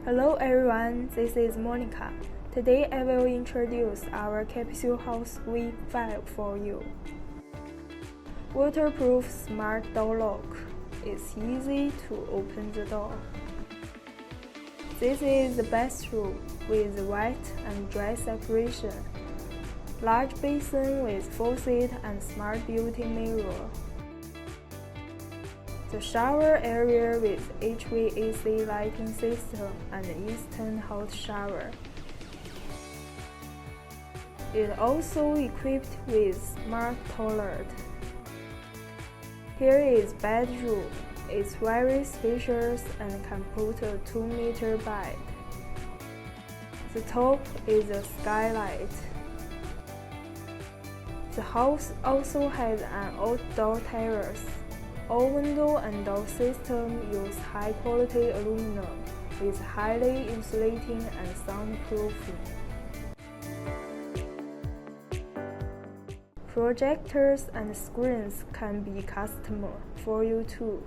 Hello everyone, this is Monica. Today I will introduce our Capsule House Week 5 for you. Waterproof smart door lock. It's easy to open the door. This is the bathroom with wet and dry separation. Large basin with faucet and smart built-in mirror. The shower area with HVAC lighting system and instant hot shower. It also equipped with smart toilet. Here is bedroom. It's very spacious and can put a 2-meter bed. The top is a skylight. The house also has an outdoor terrace. All window and door system use high-quality aluminum with highly insulating and soundproofing. Projectors and screens can be customized for you too.